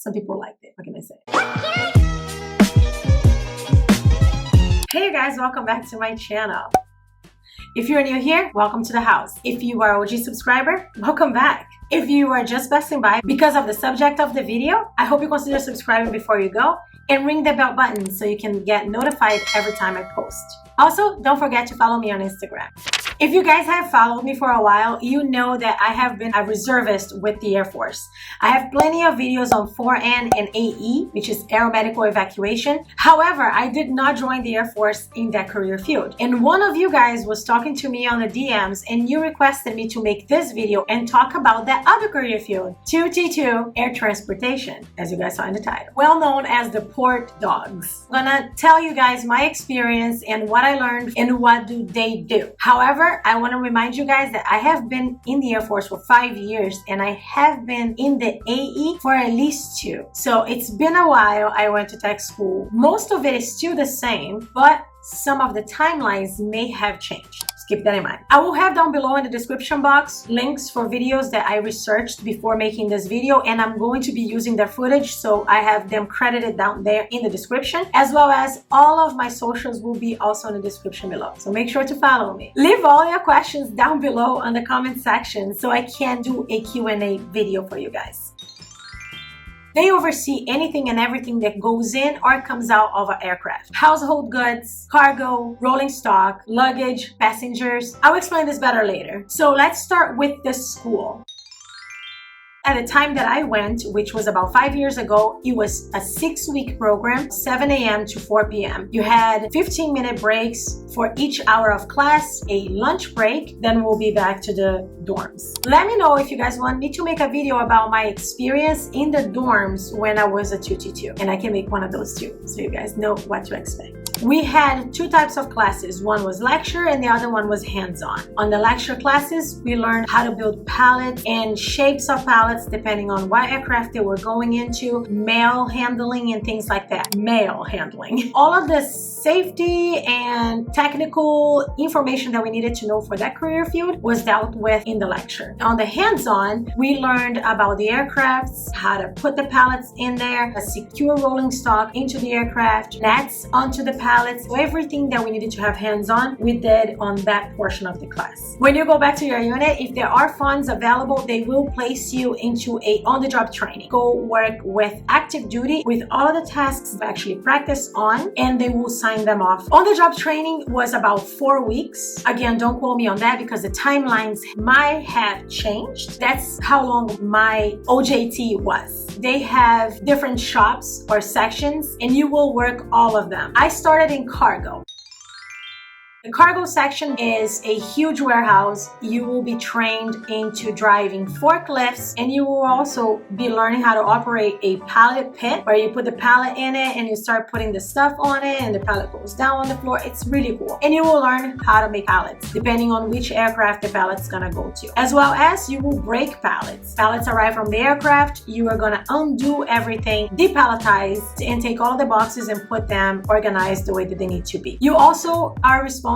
Some people liked it. What can I say? Hey you guys, welcome back to my channel. If you're new here, welcome to the house. If you are an OG subscriber, welcome back. If you are just passing by because of the subject of the video, I hope you consider subscribing before you go and ring the bell button so you can get notified every time I post. Also, don't forget to follow me on Instagram. If you guys have followed me for a while, you know that I have been a reservist with the Air Force. I have plenty of videos on 4N and AE, which is aeromedical evacuation. However, I did not join the Air Force in that career field. And one of you guys was talking to me on the DMs and you requested me to make this video and talk about that other career field, 2T2 air transportation, as you guys saw in the title, well known as the port dogs. I'm gonna tell you guys my experience and what I learned and what do they do. However, I want to remind you guys that I have been in the Air Force for 5 years and I have been in the AE for at least 2. So it's been a while. I went to tech school. Most of it is still the same, but some of the timelines may have changed. Keep that in mind. I will have down below in the description box links for videos that I researched before making this video, and I'm going to be using their footage, so I have them credited down there in the description, as well as all of my socials will be also in the description below. So make sure to follow me. Leave all your questions down below in the comment section so I can do a Q&A video for you guys. They oversee anything and everything that goes in or comes out of an aircraft. Household goods, cargo, rolling stock, luggage, passengers. I'll explain this better later. So let's start with the school. At the time that I went, which was about 5 years ago, it was a 6-week program, 7 a.m. to 4 p.m. You had 15-minute breaks for each hour of class, a lunch break, then we'll be back to the dorms. Let me know if you guys want me to make a video about my experience in the dorms when I was a 2T2, and I can make one of those too, so you guys know what to expect. We had 2 types of classes. One was lecture and the other one was hands-on. On the lecture classes, we learned how to build pallets and shapes of pallets depending on what aircraft they were going into, mail handling and things like that. Mail handling. All of the safety and technical information that we needed to know for that career field was dealt with in the lecture. On the hands-on, we learned about the aircrafts, how to put the pallets in there, a secure rolling stock into the aircraft, nets onto the pallets. So everything that we needed to have hands-on, we did on that portion of the class. When you go back to your unit, if there are funds available, they will place you into a on-the-job training. Go work with active duty with all the tasks you actually practice on, and they will sign them off. On-the-job training was about 4 weeks. Again, don't quote me on that because the timelines might have changed. That's how long my OJT was. They have different shops or sections and you will work all of them. I started in cargo. The cargo section is a huge warehouse. You will be trained into driving forklifts, and you will also be learning how to operate a pallet pit where you put the pallet in it and you start putting the stuff on it and the pallet goes down on the floor. It's really cool. And you will learn how to make pallets depending on which aircraft the pallet's gonna go to. As well as you will break pallets. Pallets arrive from the aircraft. You are gonna undo everything, depalletize, and take all the boxes and put them organized the way that they need to be. You also are responsible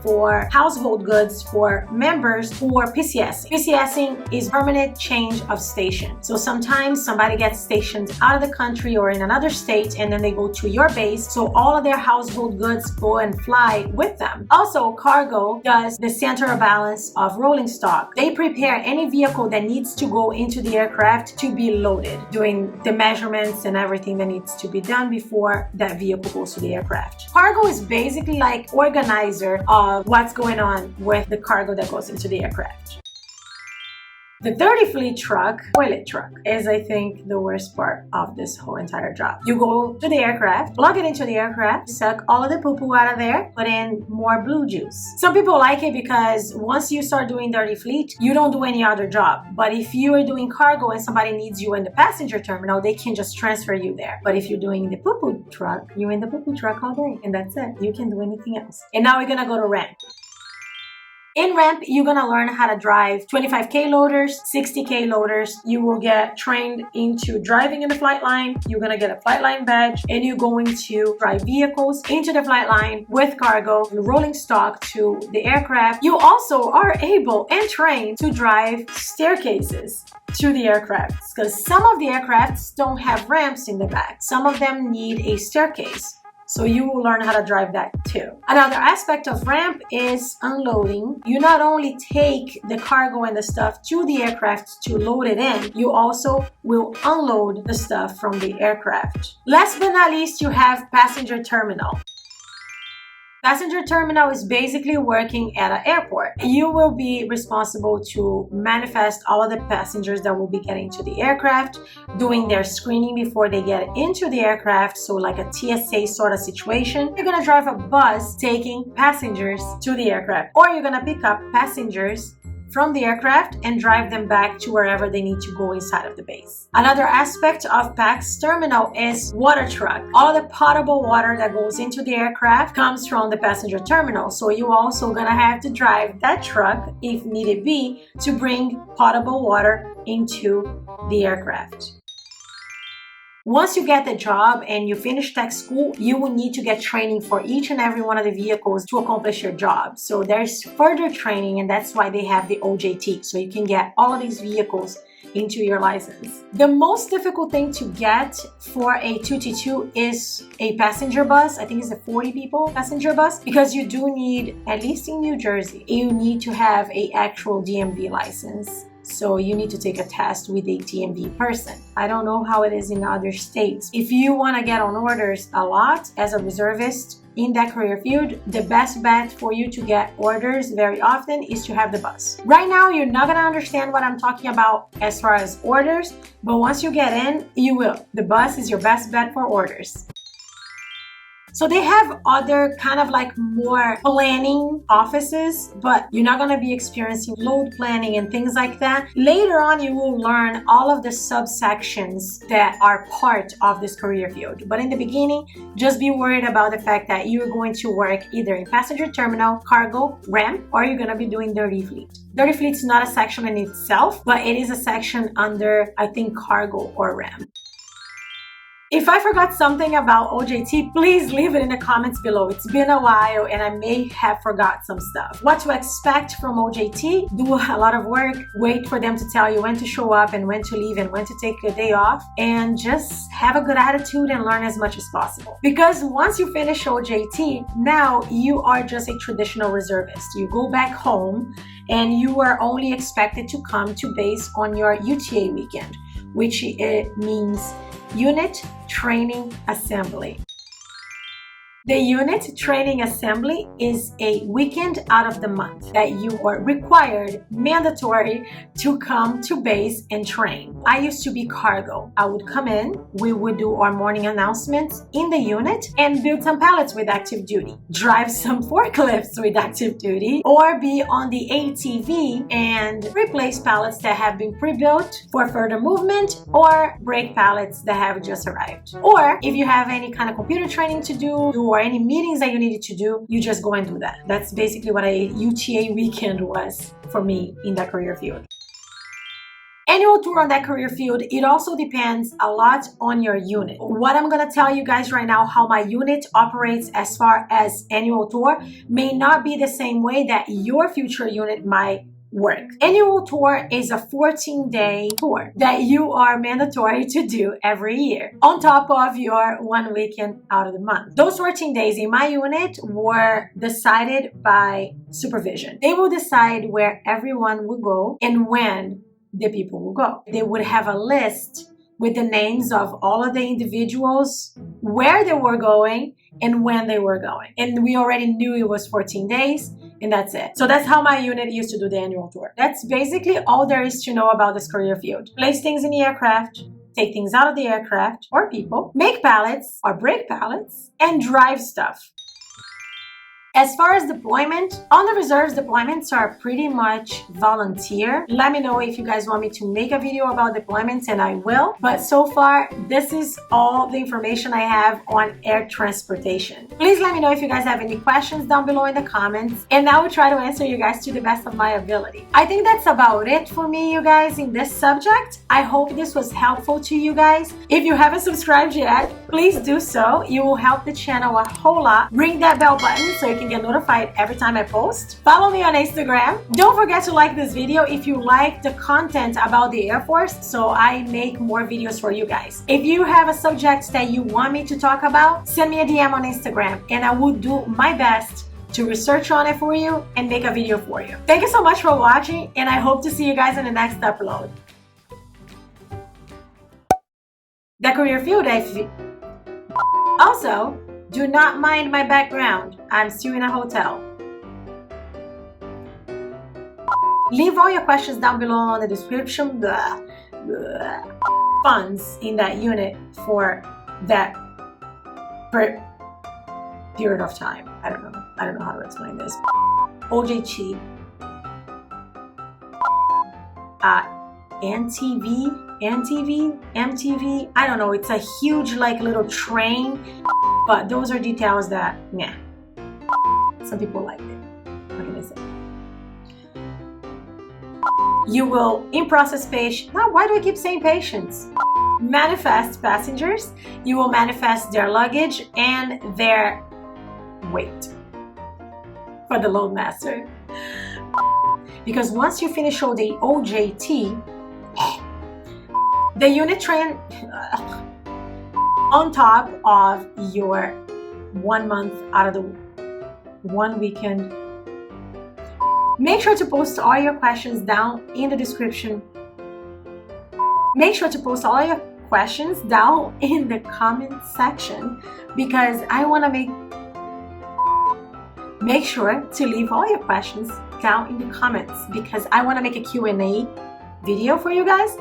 for household goods for members who are PCSing. PCSing is permanent change of station. So sometimes somebody gets stationed out of the country or in another state and then they go to your base. So all of their household goods go and fly with them. Also, cargo does the center of balance of rolling stock. They prepare any vehicle that needs to go into the aircraft to be loaded, doing the measurements and everything that needs to be done before that vehicle goes to the aircraft. Cargo is basically like organized of what's going on with the cargo that goes into the aircraft. The 30 fleet truck, toilet truck, is I think the worst part of this whole entire job. You go to the aircraft, plug it into the aircraft, suck all of the poo-poo out of there, put in more blue juice. Some people like it because once you start doing dirty fleet, you don't do any other job. But if you are doing cargo and somebody needs you in the passenger terminal, they can just transfer you there. But if you're doing the poo-poo truck, you're in the poo-poo truck all day and that's it. You can do anything else. And now we're gonna go to ramp. In ramp, you're gonna learn how to drive 25K loaders, 60K loaders. You will get trained into driving in the flight line. You're gonna get a flight line badge and you're going to drive vehicles into the flight line with cargo, rolling stock to the aircraft. You also are able and trained to drive staircases. to the aircraft, because some of the aircrafts don't have ramps in the back. Some of them need a staircase. So you will learn how to drive that too. Another aspect of ramp is unloading. You not only take the cargo and the stuff to the aircraft to load it in, you also will unload the stuff from the aircraft. Last but not least, you have passenger terminal. Passenger terminal is basically working at an airport. You will be responsible to manifest all of the passengers that will be getting to the aircraft, doing their screening before they get into the aircraft, so like a TSA sort of situation. You're gonna drive a bus taking passengers to the aircraft, or you're gonna pick up passengers from the aircraft and drive them back to wherever they need to go inside of the base. Another aspect of PAX terminal is water truck. All the potable water that goes into the aircraft comes from the passenger terminal. So you also gonna have to drive that truck, if needed be, to bring potable water into the aircraft. Once you get the job and you finish tech school, you will need to get training for each and every one of the vehicles to accomplish your job. So there's further training, and that's why they have the OJT, so you can get all of these vehicles into your license. The most difficult thing to get for a 2T2 is a passenger bus. I think it's a 40 people passenger bus, because you do need, at least in New Jersey, you need to have an actual DMV license. So you need to take a test with a DMV person. I don't know how it is in other states. If you want to get on orders a lot as a reservist in that career field, the best bet for you to get orders very often is to have the bus. Right now, you're not going to understand what I'm talking about as far as orders, but once you get in, you will. The bus is your best bet for orders. So they have other kind of like more planning offices, but you're not going to be experiencing load planning and things like that. Later on, you will learn all of the subsections that are part of this career field. But in the beginning, just be worried about the fact that you're going to work either in passenger terminal, cargo, ramp, or you're going to be doing dirty fleet. Dirty fleet is not a section in itself, but it is a section under, I think, cargo or ramp. If I forgot something about OJT, please leave it in the comments below. It's been a while and I may have forgot some stuff. What to expect from OJT: do a lot of work, wait for them to tell you when to show up and when to leave and when to take a day off, and just have a good attitude and learn as much as possible. Because once you finish OJT, now you are just a traditional reservist. You go back home and you are only expected to come to base on your UTA weekend, which it means Unit Training Assembly. The unit training assembly is a weekend out of the month that you are required, mandatory, to come to base and train. I used to be cargo. I would come in, we would do our morning announcements in the unit and build some pallets with active duty, drive some forklifts with active duty, or be on the ATV and replace pallets that have been pre-built for further movement, or break pallets that have just arrived. Or if you have any kind of computer training to do, or any meetings that you needed to do, you just go and do that. That's basically what a UTA weekend was for me in that career field. Annual tour on that career field, it also depends a lot on your unit. What I'm going to tell you guys right now, how my unit operates as far as annual tour, may not be the same way that your future unit might work. Annual tour is a 14-day tour that you are mandatory to do every year, on top of your one weekend out of the month. Those 14 days in my unit were decided by supervision. They will decide where everyone will go and when the people will go. They would have a list with the names of all of the individuals, where they were going and when they were going. And we already knew it was 14 days. And that's it. So that's how my unit used to do the annual tour. That's basically all there is to know about this career field. Place things in the aircraft, take things out of the aircraft or people, make pallets or break pallets, and drive stuff. As far as deployment, on the reserves, deployments are pretty much volunteer. Let me know if you guys want me to make a video about deployments, and I will. But so far, this is all the information I have on air transportation. Please let me know if you guys have any questions down below in the comments, and I will try to answer you guys to the best of my ability. I think that's about it for me, you guys, in this subject. I hope this was helpful to you guys. If you haven't subscribed yet, please do so. You will help the channel a whole lot. Ring that bell button so you can can get notified every time I post. Follow me on Instagram. Don't forget to like this video if you like the content about the Air Force, so I make more videos for you guys. If you have a subject that you want me to talk about, send me a DM on Instagram and I will do my best to research on it for you and make a video for you. Thank you so much for watching, and I hope to see you guys in the next upload. The career field, also, do not mind my background. I'm still in a hotel. Leave all your questions down below in the description. Funds in that unit for that period of time. I don't know how to explain this. OJT. MTV, I don't know, it's a huge like little train, but those are details that, yeah, some people like it. What can I say? You will in-process patient, now why do I keep saying patients? Manifest passengers, you will manifest their luggage and their weight for the loadmaster. Because once you finish all the OJT, the unit train on top of your 1 month out of the 1 weekend. Make sure to post all your questions down in the description. Make sure to post all your questions down in the comment section, because I want to make sure to leave all your questions down in the comments, because I want to make a Q&A video for you guys.